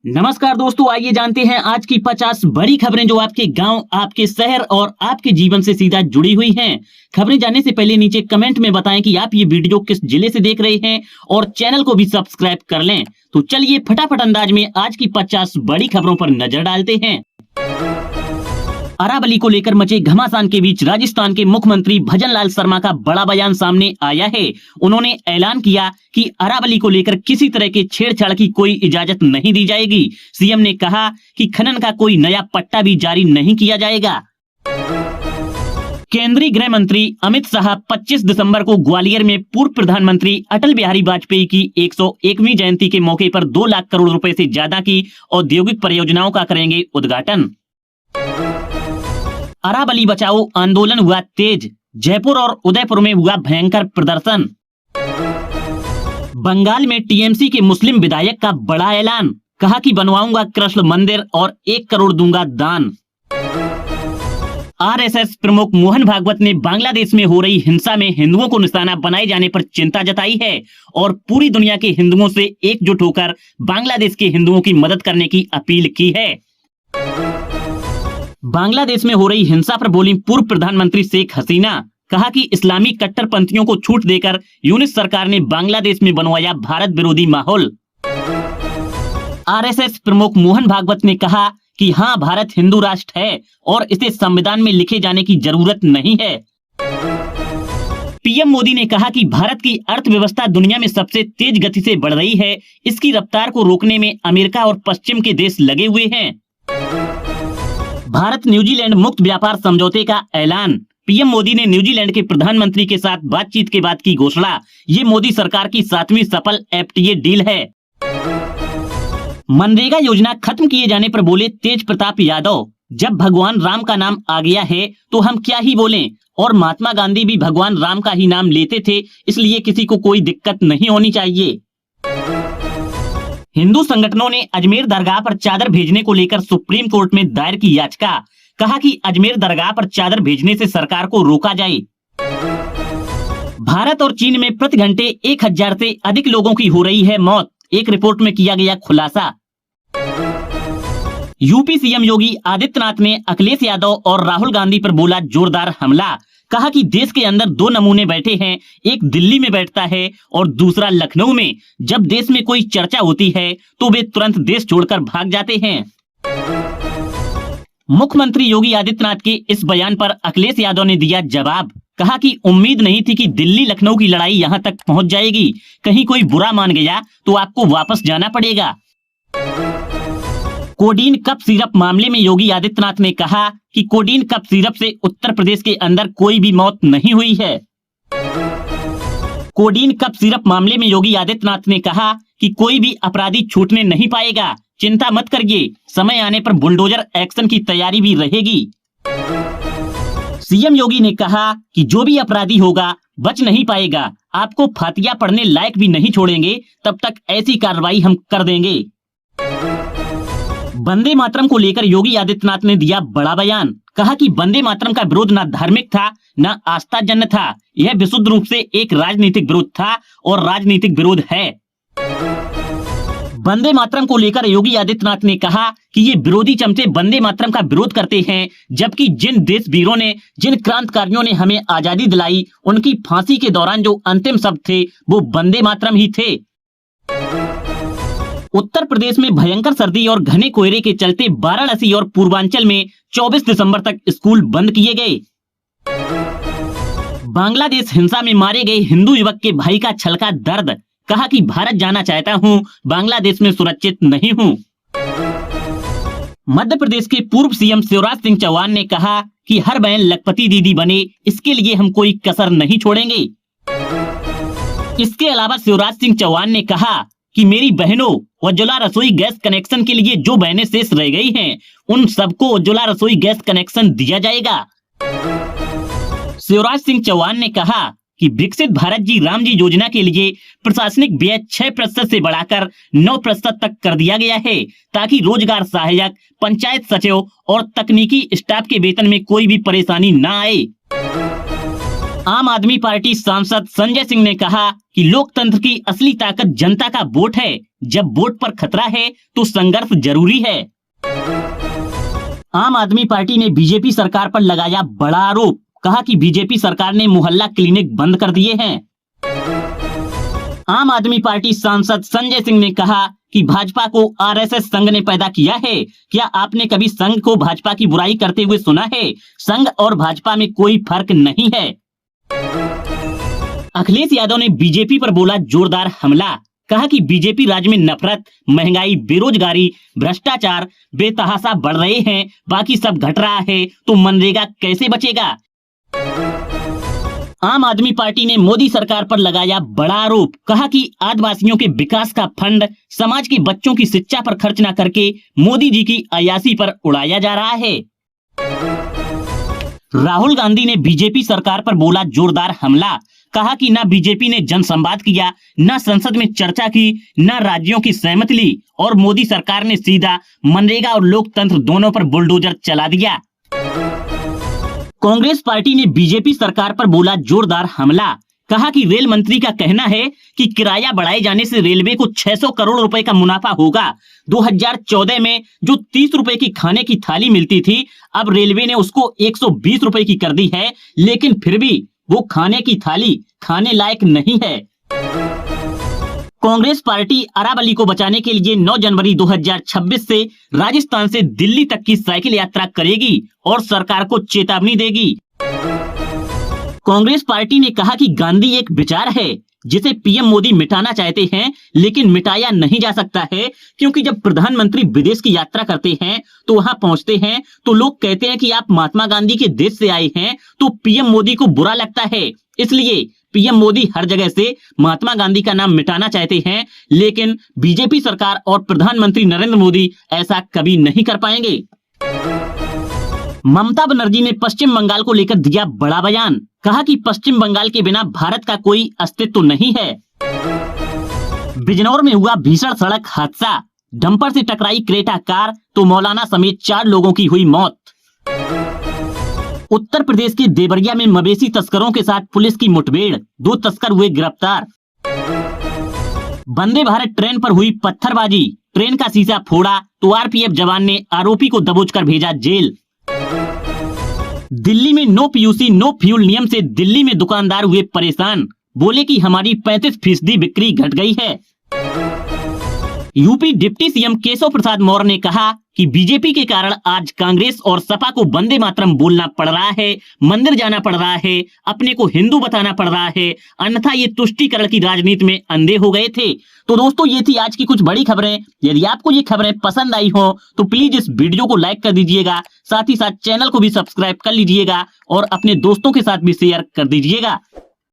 नमस्कार दोस्तों, आइए जानते हैं आज की 50 बड़ी खबरें जो आपके गांव, आपके शहर और आपके जीवन से सीधा जुड़ी हुई हैं। खबरें जानने से पहले नीचे कमेंट में बताएं कि आप ये वीडियो किस जिले से देख रहे हैं और चैनल को भी सब्सक्राइब कर लें। तो चलिए फटाफट अंदाज में आज की 50 बड़ी खबरों पर नजर डालते हैं। अरावली को लेकर मचे घमासान के बीच राजस्थान के मुख्यमंत्री भजनलाल शर्मा का बड़ा बयान सामने आया है। उन्होंने ऐलान किया कि अरावली को लेकर किसी तरह के छेड़छाड़ की कोई इजाजत नहीं दी जाएगी। सीएम ने कहा कि खनन का कोई नया पट्टा भी जारी नहीं किया जाएगा। केंद्रीय गृह मंत्री अमित शाह 25 दिसंबर को ग्वालियर में पूर्व प्रधानमंत्री अटल बिहारी वाजपेयी की 101वीं जयंती के मौके पर 2 लाख करोड़ रुपए से ज्यादा की औद्योगिक परियोजनाओं का करेंगे उद्घाटन। अरावली बचाओ आंदोलन हुआ तेज, जयपुर और उदयपुर में हुआ भयंकर प्रदर्शन। बंगाल में टीएमसी के मुस्लिम विधायक का बड़ा ऐलान, कहा कि बनवाऊंगा कृष्ण मंदिर और 1 करोड़ दूंगा दान। आरएसएस प्रमुख मोहन भागवत ने बांग्लादेश में हो रही हिंसा में हिंदुओं को निशाना बनाए जाने पर चिंता जताई है और पूरी दुनिया के हिंदुओं से एकजुट होकर बांग्लादेश के हिंदुओं की मदद करने की अपील की है। बांग्लादेश में हो रही हिंसा पर बोली पूर्व प्रधानमंत्री शेख हसीना, कहा कि इस्लामी कट्टरपंथियों को छूट देकर यूनिस सरकार ने बांग्लादेश में बनवाया भारत विरोधी माहौल। आरएसएस प्रमुख मोहन भागवत ने कहा कि हां, भारत हिंदू राष्ट्र है और इसे संविधान में लिखे जाने की जरूरत नहीं है। पीएम मोदी ने कहा कि भारत की अर्थव्यवस्था दुनिया में सबसे तेज गति से बढ़ रही है। इसकी रफ्तार को रोकने में अमेरिका और पश्चिम के देश लगे हुए हैं। भारत न्यूजीलैंड मुक्त व्यापार समझौते का ऐलान, पीएम मोदी ने न्यूजीलैंड के प्रधानमंत्री के साथ बातचीत के बाद की घोषणा। ये मोदी सरकार की 7वीं सफल एफटीए डील है। मनरेगा योजना खत्म किए जाने पर बोले तेज प्रताप यादव, जब भगवान राम का नाम आ गया है तो हम क्या ही बोलें, और महात्मा गांधी भी भगवान राम का ही नाम लेते थे, इसलिए किसी को कोई दिक्कत नहीं होनी चाहिए। हिंदू संगठनों ने अजमेर दरगाह पर चादर भेजने को लेकर सुप्रीम कोर्ट में दायर की याचिका, कहा कि अजमेर दरगाह पर चादर भेजने से सरकार को रोका जाए। भारत और चीन में प्रति घंटे 1000 से अधिक लोगों की हो रही है मौत, एक रिपोर्ट में किया गया खुलासा। यूपी सीएम योगी आदित्यनाथ ने अखिलेश यादव और राहुल गांधी पर बोला जोरदार हमला, कहा कि देश के अंदर 2 नमूने बैठे हैं, एक दिल्ली में बैठता है और दूसरा लखनऊ में। जब देश में कोई चर्चा होती है तो वे तुरंत देश छोड़कर भाग जाते हैं। मुख्यमंत्री योगी आदित्यनाथ के इस बयान पर अखिलेश यादव ने दिया जवाब, कहा कि उम्मीद नहीं थी कि दिल्ली लखनऊ की लड़ाई यहां तक पहुंच जाएगी। कहीं कोई बुरा मान गया तो आपको वापस जाना पड़ेगा। कोडीन कप सिरप मामले में योगी आदित्यनाथ ने कहा कि कोडीन कप सिरप से उत्तर प्रदेश के अंदर कोई भी मौत नहीं हुई है। कोडीन कप सिरप मामले में योगी आदित्यनाथ ने कहा कि कोई भी अपराधी छूटने नहीं पाएगा, चिंता मत करिए, समय आने पर बुलडोजर एक्शन की तैयारी भी रहेगी। सीएम योगी ने कहा कि जो भी अपराधी होगा बच नहीं पाएगा, आपको फातिया पढ़ने लायक भी नहीं छोड़ेंगे, तब तक ऐसी कार्रवाई हम कर देंगे। वंदे मातरम को लेकर योगी आदित्यनाथ ने दिया बड़ा बयान, कहा कि वंदे मातरम का विरोध न धार्मिक था न आस्थाजन्य था, यह विशुद्ध रूप से एक राजनीतिक विरोध था और राजनीतिक विरोध है। वंदे मातरम को लेकर योगी आदित्यनाथ ने कहा कि ये विरोधी चमचे वंदे मातरम का विरोध करते हैं, जबकि जिन देश वीरों ने, जिन क्रांतिकारियों ने हमें आजादी दिलाई, उनकी फांसी के दौरान जो अंतिम शब्द थे वो वंदे मातरम ही थे। उत्तर प्रदेश में भयंकर सर्दी और घने कोहरे के चलते वाराणसी और पूर्वांचल में 24 दिसंबर तक स्कूल बंद किए गए। बांग्लादेश हिंसा में मारे गए हिंदू युवक के भाई का छलका दर्द, कहा कि भारत जाना चाहता हूं, बांग्लादेश में सुरक्षित नहीं हूं। मध्य प्रदेश के पूर्व सीएम शिवराज सिंह चौहान ने कहा कि हर बहन लखपति दीदी बने, इसके लिए हम कोई कसर नहीं छोड़ेंगे। इसके अलावा शिवराज सिंह चौहान ने कहा कि मेरी बहनों, उज्ज्वला रसोई गैस कनेक्शन के लिए जो बहनें शेष रह गई हैं, उन सबको उज्ज्वला रसोई गैस कनेक्शन दिया जाएगा। शिवराज सिंह चौहान ने कहा कि विकसित भारत जी राम जी योजना के लिए प्रशासनिक व्यय 6% से बढ़ाकर 9% तक कर दिया गया है, ताकि रोजगार सहायक, पंचायत सचिव और तकनीकी स्टाफ के वेतन में कोई भी परेशानी न आए। आम आदमी पार्टी सांसद संजय सिंह ने कहा कि लोकतंत्र की असली ताकत जनता का वोट है। जब वोट पर खतरा है तो संघर्ष जरूरी है। आम आदमी पार्टी ने बीजेपी सरकार पर लगाया बड़ा आरोप, कहा कि बीजेपी सरकार ने मोहल्ला क्लिनिक बंद कर दिए हैं। आम आदमी पार्टी सांसद संजय सिंह ने कहा कि भाजपा को आरएसएस संघ ने पैदा किया है। क्या आपने कभी संघ को भाजपा की बुराई करते हुए सुना है? संघ और भाजपा में कोई फर्क नहीं है। अखिलेश यादव ने बीजेपी पर बोला जोरदार हमला, कहा कि बीजेपी राज्य में नफरत, महंगाई, बेरोजगारी, भ्रष्टाचार बेतहाशा बढ़ रहे हैं, बाकी सब घट रहा है तो मनरेगा कैसे बचेगा। आम आदमी पार्टी ने मोदी सरकार पर लगाया बड़ा आरोप, कहा कि आदिवासियों के विकास का फंड समाज के बच्चों की शिक्षा पर खर्च न करके मोदी जी की अयासी पर उड़ाया जा रहा है। राहुल गांधी ने बीजेपी सरकार पर बोला जोरदार हमला, कहा कि न बीजेपी ने जनसंवाद किया, न संसद में चर्चा की, न राज्यों की सहमति ली और मोदी सरकार ने सीधा मनरेगा और लोकतंत्र दोनों पर बुलडोजर चला दिया। कांग्रेस पार्टी ने बीजेपी सरकार पर बोला जोरदार हमला, कहा कि रेल मंत्री का कहना है कि किराया बढ़ाए जाने से रेलवे को 600 करोड़ रुपए का मुनाफा होगा। 2014 में जो 30 रुपए की खाने की थाली मिलती थी, अब रेलवे ने उसको 120 रुपए की कर दी है, लेकिन फिर भी वो खाने की थाली खाने लायक नहीं है। कांग्रेस पार्टी अरावली को बचाने के लिए 9 जनवरी 2026 से राजस्थान से दिल्ली तक की साइकिल यात्रा करेगी और सरकार को चेतावनी देगी। कांग्रेस पार्टी ने कहा कि गांधी एक विचार है जिसे पीएम मोदी मिटाना चाहते हैं, लेकिन मिटाया नहीं जा सकता है, क्योंकि जब प्रधानमंत्री विदेश की यात्रा करते हैं तो वहां पहुंचते हैं तो लोग कहते हैं कि आप महात्मा गांधी के देश से आए हैं, तो पीएम मोदी को बुरा लगता है। इसलिए पीएम मोदी हर जगह से महात्मा गांधी का नाम मिटाना चाहते हैं, लेकिन बीजेपी सरकार और प्रधानमंत्री नरेंद्र मोदी ऐसा कभी नहीं कर पाएंगे। ममता बनर्जी ने पश्चिम बंगाल को लेकर दिया बड़ा बयान, कहा कि पश्चिम बंगाल के बिना भारत का कोई अस्तित्व नहीं है। बिजनौर में हुआ भीषण सड़क हादसा, डंपर से टकराई क्रेटा कार तो मौलाना समेत 4 लोगों की हुई मौत। उत्तर प्रदेश के देवरिया में मवेशी तस्करों के साथ पुलिस की मुठभेड़, 2 तस्कर हुए गिरफ्तार। वंदे भारत ट्रेन पर हुई पत्थरबाजी, ट्रेन का शीशा फोड़ा तो आरपीएफ जवान ने आरोपी को दबोचकर भेजा जेल। दिल्ली में नो पीयूसी नो फ्यूल नियम से दिल्ली में दुकानदार हुए परेशान, बोले कि हमारी 35% बिक्री घट गई है। UP deputy CM Keshav Prasad Maurya ने कहा कि बीजेपी के कारण आज कांग्रेस और सपा को वंदे मातरम बोलना पड़ रहा है, मंदिर जाना पड़ रहा है, अपने को हिंदू बताना पड़ रहा है, अन्यथा ये तुष्टीकरण की राजनीति में अंधे हो गए थे। तो दोस्तों, ये थी आज की कुछ बड़ी खबरें। यदि आपको ये खबरें पसंद आई हो तो प्लीज इस वीडियो को लाइक कर दीजिएगा, साथ ही साथ चैनल को भी सब्सक्राइब कर लीजिएगा और अपने दोस्तों के साथ भी शेयर कर दीजिएगा।